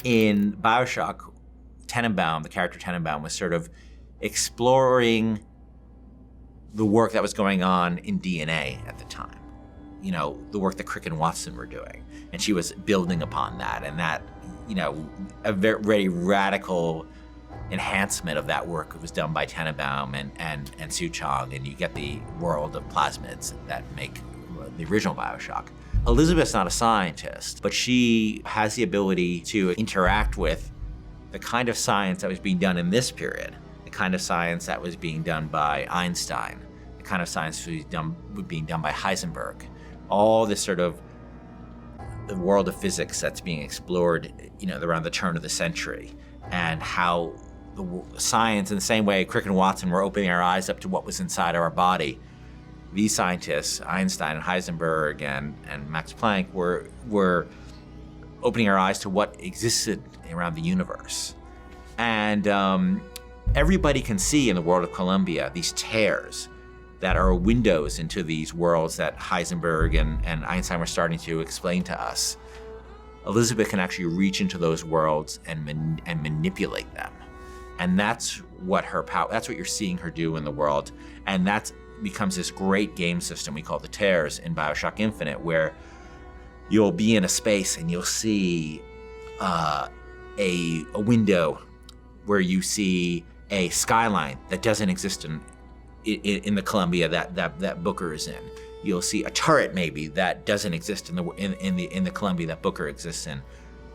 In BioShock, Tenenbaum, the character Tenenbaum, was sort of exploring the work that was going on in DNA at the time. You know, the work that Crick and Watson were doing. And she was building upon that, and that, you know, a very radical enhancement of that work was done by Tenenbaum and Sue Chong, and you get the world of plasmids that make the original BioShock. Elizabeth's not a scientist, but she has the ability to interact with the kind of science that was being done in this period, the kind of science that was being done by Einstein, the kind of science that was being done by Heisenberg. All this sort of the world of physics that's being explored, you know, around the turn of the century, and how the science, in the same way Crick and Watson were opening our eyes up to what was inside our body, these scientists, Einstein and Heisenberg and Max Planck, were opening our eyes to what existed around the universe. And everybody can see in the world of Columbia these tears that are windows into these worlds that Heisenberg and Einstein were starting to explain to us. Elizabeth can actually reach into those worlds and manipulate them. And that's what that's what you're seeing her do in the world. And that becomes this great game system we call the tears in BioShock Infinite, where you'll be in a space and you'll see a window where you see a skyline that doesn't exist in the Columbia that Booker is in. You'll see a turret maybe that doesn't exist in the Columbia that Booker exists in.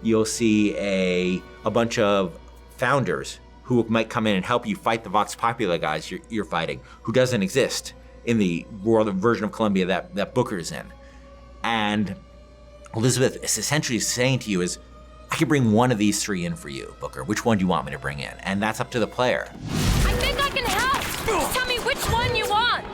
You'll see a bunch of founders who might come in and help you fight the Vox Populi guys you're fighting, who doesn't exist in the world version of Columbia that Booker's in. And Elizabeth is essentially saying to you is, I can bring one of these three in for you, Booker. Which one do you want me to bring in? And that's up to the player. I think I can help. Just tell me which one you want.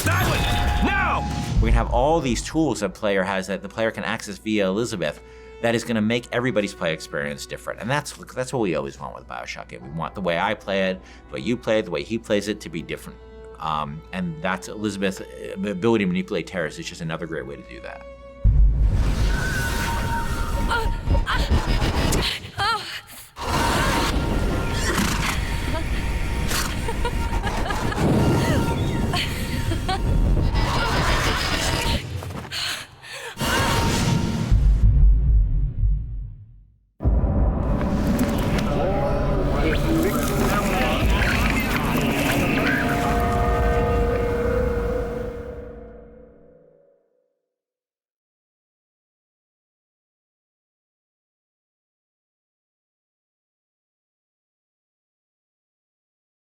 That one, now! We're gonna have all these tools that player has that the player can access via Elizabeth that is gonna make everybody's play experience different. And that's what we always want with BioShock. We want the way I play it, the way you play it, the way he plays it to be different. And that's Elizabeth's ability to manipulate terrorists is just another great way to do that.